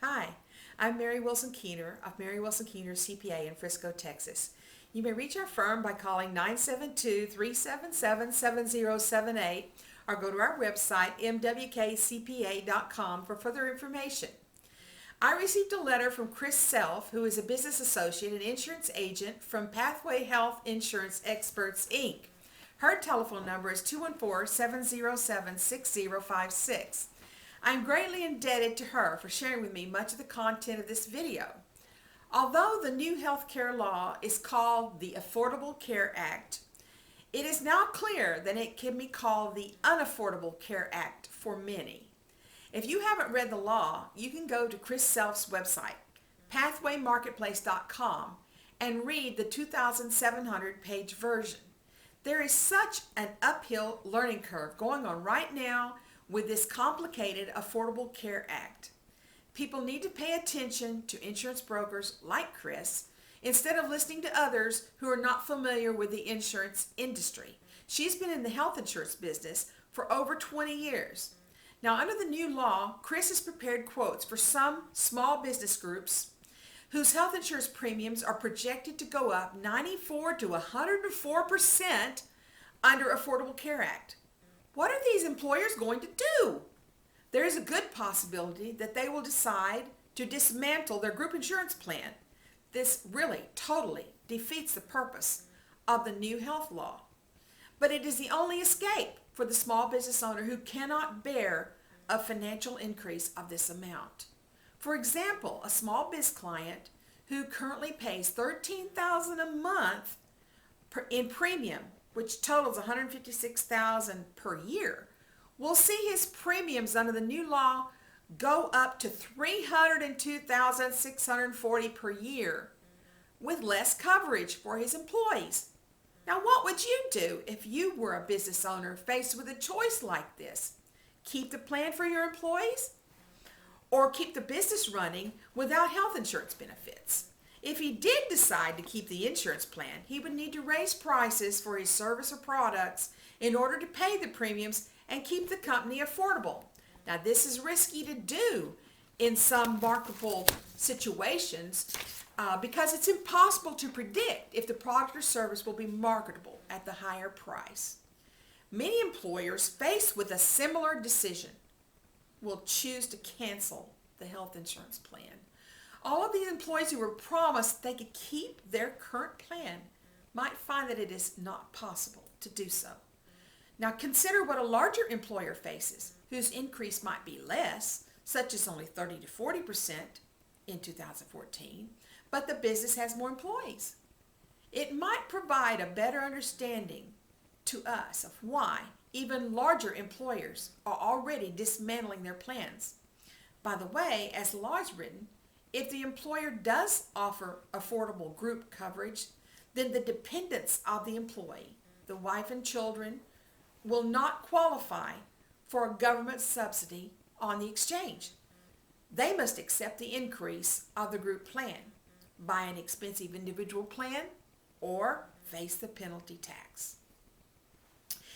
Hi, I'm Mary Wilson Keener of Mary Wilson Keener CPA in Frisco, Texas. You may reach our firm by calling 972-377-7078 or go to our website mwkcpa.com for further information. I received a letter from Chris Self, who is a business associate and insurance agent from Pathway Health Insurance Experts, Inc. Her telephone number is 214-707-6056. I'm greatly indebted to her for sharing with me much of the content of this video. Although the new health care law is called the Affordable Care Act, it is now clear that it can be called the Unaffordable Care Act for many. If you haven't read the law, you can go to Chris Self's website, pathwaymarketplace.com, and read the 2,700-page version. There is such an uphill learning curve going on right now with this complicated Affordable Care Act. People need to pay attention to insurance brokers like Chris instead of listening to others who are not familiar with the insurance industry. She's been in the health insurance business for over 20 years. Now, under the new law, Chris has prepared quotes for some small business groups whose health insurance premiums are projected to go up 94 to 104% under Affordable Care Act. What are these employers going to do? There is a good possibility that they will decide to dismantle their group insurance plan. This really totally defeats the purpose of the new health law. But it is the only escape for the small business owner who cannot bear a financial increase of this amount. For example, a small biz client who currently pays $13,000 a month in premium, which totals $156,000 per year, will see his premiums under the new law go up to $302,640 per year with less coverage for his employees. Now, what would you do if you were a business owner faced with a choice like this? Keep the plan for your employees or keep the business running without health insurance benefits? If he did decide to keep the insurance plan, he would need to raise prices for his service or products in order to pay the premiums and keep the company affordable. Now, this is risky to do in some marketable situations because it's impossible to predict if the product or service will be marketable at the higher price. Many employers faced with a similar decision will choose to cancel the health insurance plan. All of these employees who were promised they could keep their current plan might find that it is not possible to do so. Now consider what a larger employer faces, whose increase might be less, such as only 30 to 40% in 2014, but the business has more employees. It might provide a better understanding to us of why even larger employers are already dismantling their plans. By the way, as the law is written, if the employer does offer affordable group coverage, then the dependents of the employee, the wife and children, will not qualify for a government subsidy on the exchange. They must accept the increase of the group plan, buy an expensive individual plan, or face the penalty tax.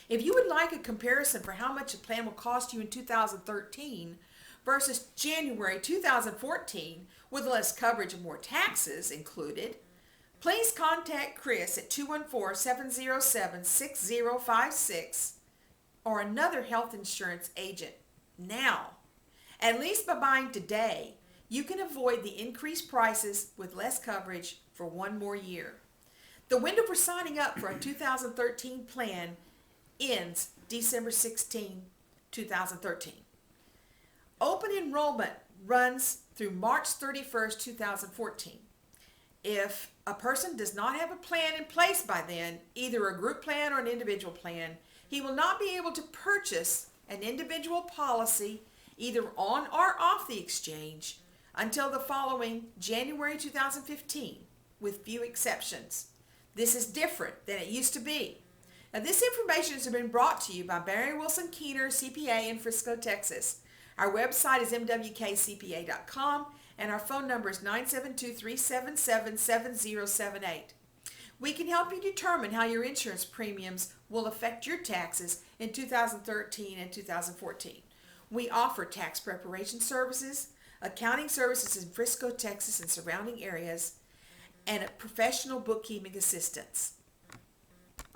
If you would like a comparison for how much a plan will cost you in 2013 versus January 2014 with less coverage and more taxes included, please contact Chris at 214-707-6056 or another health insurance agent now. At least by buying today, you can avoid the increased prices with less coverage for one more year. The window for signing up for a 2013 plan ends December 16, 2013. Open enrollment runs through March 31st, 2014. If a person does not have a plan in place by then, either a group plan or an individual plan, he will not be able to purchase an individual policy either on or off the exchange until the following January 2015, with few exceptions. This is different than it used to be. Now, this information has been brought to you by Mary Wilson Keener CPA in Frisco, Texas. Our website is mwkcpa.com and our phone number is 972-377-7078. We can help you determine how your insurance premiums will affect your taxes in 2013 and 2014. We offer tax preparation services, accounting services in Frisco, Texas and surrounding areas, and professional bookkeeping assistance.